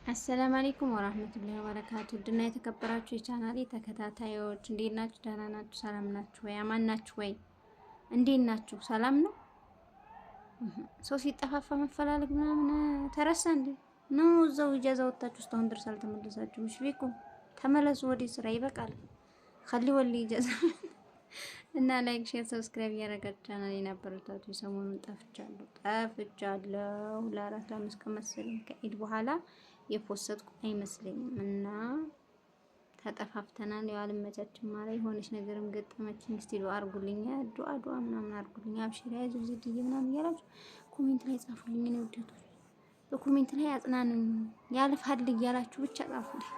አሰላሙ አለይኩም ወራህመቱላሂ ወበረካቱ። ድና የተከበራችሁ የቻናሌ ተከታታዮች እንዴት ናችሁ? ደህና ናችሁ? ሰላም ናችሁ ወይ? አማን ናችሁ ወይ? እንዴት ናችሁ? ሰላም ነው? ሰው ሲጠፋፋ መፈላለግ ምናምን ተረሳ እንዴ? ነው እዛው ኢጃዛ ወጣችሁ እስካሁን ድረስ አልተመለሳችሁም። እሺ ቢኩም ተመለሱ፣ ወደ ስራ ይበቃል። ኸሊ ወሊ ኢጃዛ እና ላይክ፣ ሼር፣ ሰብስክራይብ እያደረጋችሁ ቻናሌን አበረታቱ። ሰሞኑን ጠፍቻለሁ ለ4-5 ቀን መሰለኝ ከኢድ በኋላ የፖስትኩ አይመስለኝም እና ተጠፋፍተናል። ያው አልመቻችም ማለት የሆነች ነገርም ገጠመችኝ። እስቲ ዱአ አድርጉልኝ፣ ዱአ ምናምን አድርጉልኝ። አብሽሪ አይዞሽ ዝድዬ ምናምን እያላችሁ ኮሜንት ላይ ጻፉልኝ። ነው ውዴቶች፣ በኮሜንት ላይ አጽናኑኝ። ያልፋል እያላችሁ ብቻ ጻፉልኝ።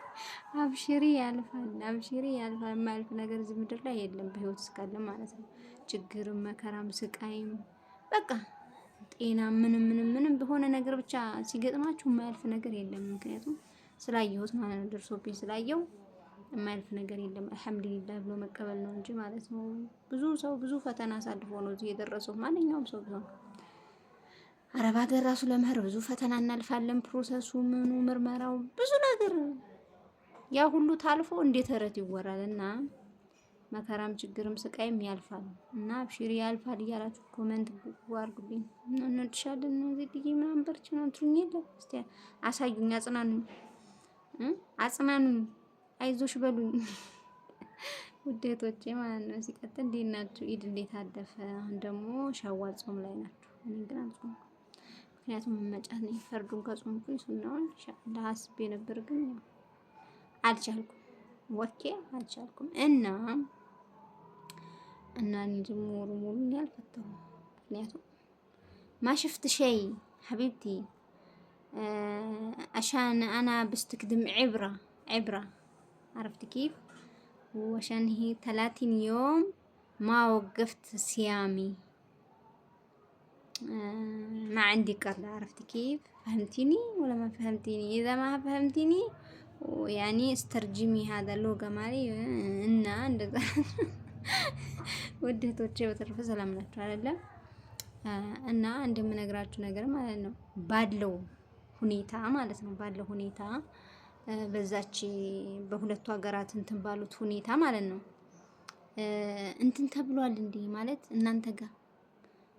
አብሽሪ ያልፋል፣ አብሽሪ ያልፋል። የማያልፍ ነገር እዚህ ምድር ላይ የለም በህይወት እስካለ ማለት ነው። ችግርም መከራም ስቃይም በቃ ጤና ምንም በሆነ ነገር ብቻ ሲገጥማችሁ የማያልፍ ነገር የለም። ምክንያቱም ስላየሁት ማለት ነው፣ ደርሶብኝ ስላየው የማያልፍ ነገር የለም። አልሐምዱሊላህ ብሎ መቀበል ነው እንጂ ማለት ነው። ብዙ ሰው ብዙ ፈተና አሳልፎ ነው እዚህ የደረሰው። ማንኛውም ሰው ቢሆን አረብ ሀገር ራሱ ለመሄድ ብዙ ፈተና እናልፋለን። ፕሮሰሱ ምኑ ምርመራው ብዙ ነገር ያ ሁሉ ታልፎ እንዴት ተረት ይወራል እና መከራም ችግርም ስቃይም ያልፋል እና አብሽሪ ያልፋል እያላችሁ ኮሜንት አድርጉልኝ። እንወድሻለን ነው ዝግይ ምናምን በርቺ ነው ትሉኝ የለ እስቲ አሳዩኝ፣ አጽናኑኝ፣ አይዞሽ በሉኝ ውዴቶቼ ማለት ነው። ሲቀጥል እንዴት ናችሁ? ኢድ እንዴት አለፈ? አሁን ደግሞ ሸዋል ጾም ላይ ናችሁ። እኔ ግን አልጾምኩም፣ ምክንያቱም መጫት ነኝ። ፈርዱን ከጾምኩኝ ሱናውን ኢንሻአላህ አስቤ ነበር፣ ግን አልቻልኩም፣ ወኬ አልቻልኩም እና እኔ ደግሞ ሙሉ ያልፈተው ምክንያቱም ማሽፍት ሸይ ሐቢብቲ عشان انا بستخدم عبرة عرفت كيف وعشان هي 30 يوم ما وقفت صيامي ما عندي قرد. عرفت كيف؟ فهمتيني ولا ما فهمتيني؟ اذا ما فهمتيني يعني استرجمي هذا اللغة مالي እና እንደዛ ወደቶቼ በተረፈ ሰላም ናችሁ አይደለም? እና እንደምነግራችሁ ነገር ማለት ነው ባለው ሁኔታ ማለት ነው ባለው ሁኔታ በዛች በሁለቱ ሀገራት እንትን ባሉት ሁኔታ ማለት ነው እንትን ተብሏል እንዴ ማለት እናንተ ጋር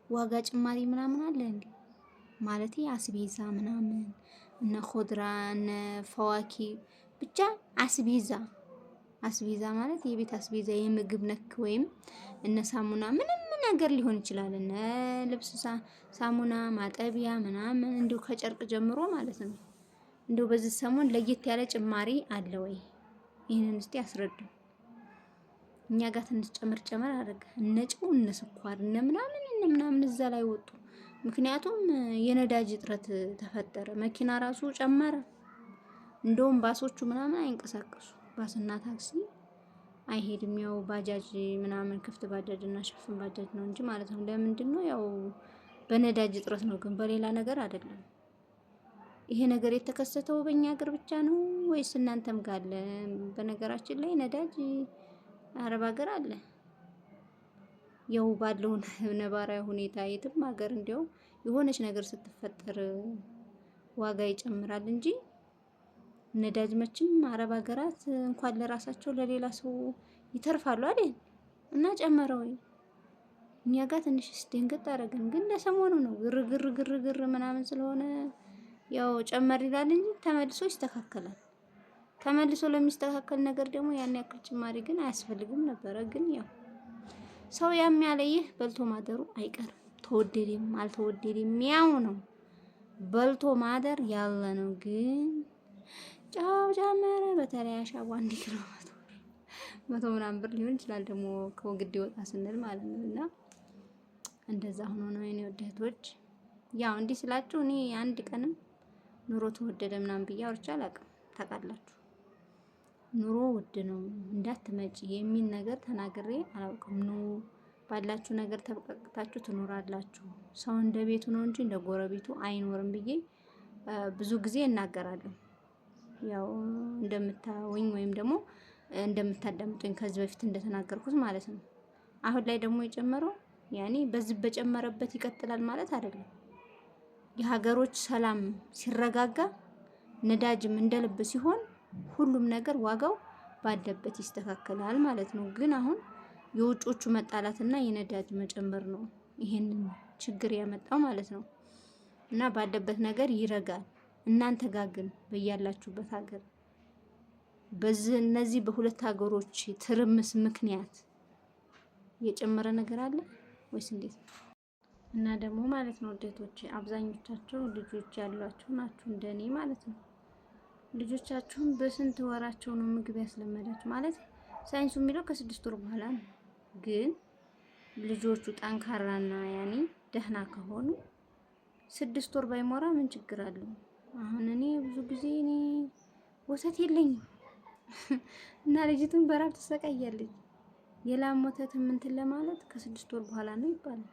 ዋጋ ጭማሪ ምናምን አለ እንዴ ማለት አስቤዛ ምናምን እነ ኹድራ እነ ፈዋኪ ብቻ አስቤዛ ማለት የቤት አስቤዛ የምግብ ነክ ወይም እነ ሳሙና ምንም ነገር ሊሆን ይችላል። እነ ልብስ ሳሙና ማጠቢያ ምናምን እንዲሁ ከጨርቅ ጀምሮ ማለት ነው። እንዲሁ በዚህ ሰሞን ለየት ያለ ጭማሪ አለ ወይ? ይሄንን እስቲ አስረዱ። እኛ ጋር ትንሽ ጨመር አደረገ። እነ ጨው እነ ስኳር እነ ምናምን እዛ ላይ ወጡ። ምክንያቱም የነዳጅ እጥረት ተፈጠረ። መኪና ራሱ ጨመረ። እንደውም ባሶቹ ምናምን አይንቀሳቀሱ፣ ባስና ታክሲ አይሄድም። ያው ባጃጅ ምናምን ክፍት ባጃጅ እና ሽፍን ባጃጅ ነው እንጂ ማለት ነው። ለምንድን ነው? ያው በነዳጅ እጥረት ነው፣ ግን በሌላ ነገር አይደለም። ይሄ ነገር የተከሰተው በእኛ ሀገር ብቻ ነው ወይስ እናንተም ጋር አለ? በነገራችን ላይ ነዳጅ አረብ ሀገር አለ። ያው ባለው ነባራዊ ሁኔታ የትም ሀገር እንዲያው የሆነች ነገር ስትፈጠር ዋጋ ይጨምራል እንጂ ነዳጅ መቼም አረብ ሀገራት እንኳን ለራሳቸው ለሌላ ሰው ይተርፋሉ አይደል? እና ጨመረ ወይ? እኛ ጋር ትንሽ ደንገጥ አደረገን፣ ግን ለሰሞኑ ነው ግርግር ምናምን ስለሆነ ያው ጨመር ይላል እንጂ ተመልሶ ይስተካከላል። ተመልሶ ለሚስተካከል ነገር ደግሞ ያን ያክል ጭማሪ ግን አያስፈልግም ነበረ። ግን ያው ሰው ያም ያለ ይህ በልቶ ማደሩ አይቀርም። ተወደደም አልተወደደም ያው ነው፣ በልቶ ማደር ያለ ነው። ግን ጫው ጨመረ። በተለይ አሻዋ 1 ኪሎ 100 ምናምን ብር ሊሆን ይችላል ደግሞ ከወግድ ወጣ ስንል ማለት ነው። እና እንደዛ ሆኖ ነው የኔ ወደቶች። ያው እንዲህ ስላችሁ እኔ አንድ ቀንም ኑሮ ተወደደ ምናምን ብዬ አውርቼ አላውቅም። ታውቃላችሁ ኑሮ ውድ ነው እንዳትመጪ የሚል ነገር ተናግሬ አላውቅም። ባላችሁ ነገር ተበቃቅታችሁ ትኖራላችሁ። ሰው እንደ ቤቱ ነው እንጂ እንደ ጎረቤቱ አይኖርም ብዬ ብዙ ጊዜ እናገራለሁ። ያው እንደምታውኝ ወይም ደግሞ እንደምታዳምጡኝ ከዚህ በፊት እንደተናገርኩት ማለት ነው። አሁን ላይ ደግሞ የጨመረው ያኔ በዚህ በጨመረበት ይቀጥላል ማለት አይደለም። የሀገሮች ሰላም ሲረጋጋ ነዳጅም እንደልብ ሲሆን ሁሉም ነገር ዋጋው ባለበት ይስተካከላል ማለት ነው። ግን አሁን የውጮቹ መጣላትና የነዳጅ መጨመር ነው ይሄንን ችግር ያመጣው ማለት ነው። እና ባለበት ነገር ይረጋል። እናንተ ጋር ግን በያላችሁበት ሀገር እነዚህ በሁለት ሀገሮች ትርምስ ምክንያት የጨመረ ነገር አለ ወይስ እንዴት? እና ደግሞ ማለት ነው ውዴቶቼ አብዛኞቻቸው ልጆች ያሏችሁ ናችሁ እንደኔ ማለት ነው። ልጆቻችሁን በስንት ወራቸው ነው ምግብ ያስለመዳችሁ? ማለት ሳይንሱ የሚለው ከ6 ወር በኋላ ነው። ግን ልጆቹ ጠንካራና ያኔ ደህና ከሆኑ 6 ወር ባይሞራ ምን ችግር አለው? አሁን እኔ ብዙ ጊዜ ወተት የለኝም እና ልጅቱን በራብ ትሰቃያለች። የላም ወተት እንትን ለማለት ከ6 ወር በኋላ ነው ይባላል።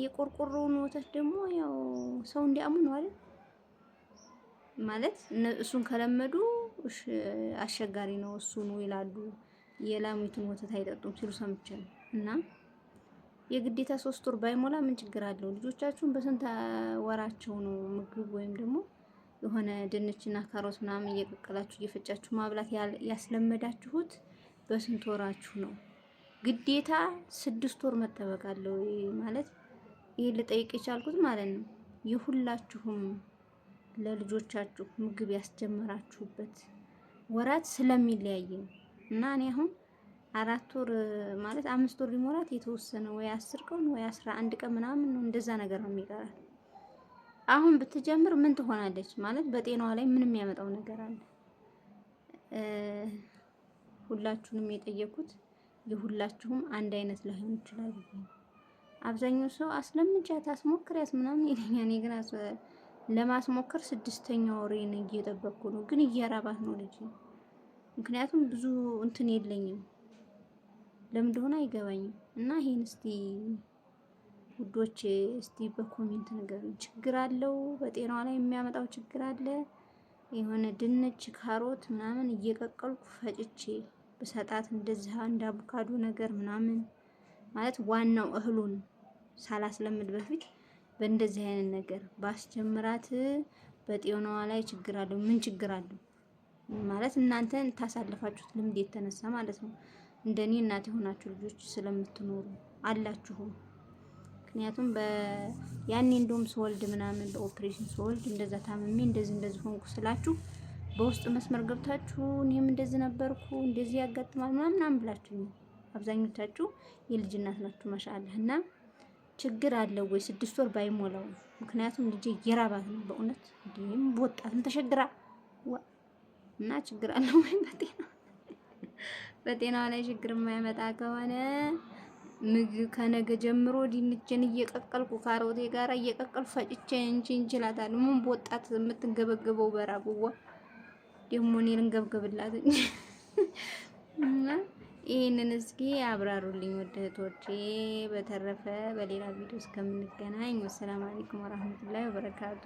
የቆርቆሮውን ወተት ደግሞ ያው ሰው እንዲያሙ ነው አይደል? ማለት እሱን ከለመዱ አስቸጋሪ ነው እሱ ነው ይላሉ። የላሚቱን ወተት አይጠጡም ሲሉ ሰምቻለሁ። እና የግዴታ 3 ወር ባይሞላ ምን ችግር አለው? ልጆቻችሁን በስንት ወራቸው ነው ምግብ ወይም ደግሞ የሆነ ድንችና ካሮት ምናምን እየቀቀላችሁ እየፈጫችሁ ማብላት ያስለመዳችሁት በስንት ወራችሁ ነው? ግዴታ 6 ወር መጠበቅ አለው ማለት ይሄ ልጠይቅ የቻልኩት ማለት ነው። የሁላችሁም ለልጆቻችሁ ምግብ ያስጀመራችሁበት ወራት ስለሚለያይ ነው። እና እኔ አሁን 4 ወር ማለት 5 ወር ሊሞላት የተወሰነ ወይ 10 ቀን ወይ 11 ቀን ምናምን ነው እንደዛ ነገር ነው የሚቀራት። አሁን ብትጀምር ምን ትሆናለች ማለት በጤናዋ ላይ ምንም ያመጣው ነገር አለ? ሁላችሁንም የጠየኩት የሁላችሁም አንድ አይነት ላይሆን ይችላል። አብዛኛው ሰው አስለምጃት አስሞክሪያት ምናምን ይለኛል። እኔ ግን ለማስሞከር 6ኛ ወሬን እየጠበቅኩ ነው። ግን እየራባት ነው ልጅ። ምክንያቱም ብዙ እንትን የለኝም ለምን እንደሆነ አይገባኝም። እና ይሄን እስቲ ውዶች እስቲ በኮሜንት ነገር ችግር አለው በጤናዋ ላይ የሚያመጣው ችግር አለ? የሆነ ድንች ካሮት ምናምን እየቀቀልኩ ፈጭቼ በሰጣት እንደዚህ አንድ አቮካዶ ነገር ምናምን ማለት ዋናው እህሉን ሳላስለምድ በፊት በእንደዚህ አይነት ነገር ባስጀምራት በጤናዋ ላይ ችግር አለው? ምን ችግር አለው? ማለት እናንተን ታሳልፋችሁት ልምድ የተነሳ ማለት ነው። እንደኔ እናት የሆናችሁ ልጆች ስለምትኖሩ አላችሁ። ምክንያቱም ያኔ እንደውም ስወልድ ምናምን በኦፕሬሽን ስወልድ እንደዛ ታምሜ እንደዚህ ሆንኩ ስላችሁ በውስጥ መስመር ገብታችሁ እኔም እንደዚህ ነበርኩ እንደዚህ ያጋጥማል ምናምን ብላችሁ አብዛኞቻችሁ የልጅ እናት ናችሁ ማሻአላህ። እና ችግር አለው ወይ 6 ወር ባይሞላው? ምክንያቱም ልጄ የራባት ነው በእውነት እንዴም በወጣትም ተሸግራ እና ችግር አለው ወይ በጤናዋ ላይ ችግር የማያመጣ ከሆነ ምግብ ከነገ ጀምሮ ድንችን እየቀቀልኩ ካሮቴ ጋራ እየቀቀልኩ ፈጭቼ እንችላታለሁ። ምን በወጣት የምትንገበገበው በራብዋ ደግሞ እኔ ልንገብገብላት እና ይሄንን እስኪ አብራሩልኝ ወደ እህቶቼ። በተረፈ በሌላ ቪዲዮ እስከምንገናኝ ወሰላም አለይኩም ወራህመቱላሂ ወበረካቱ።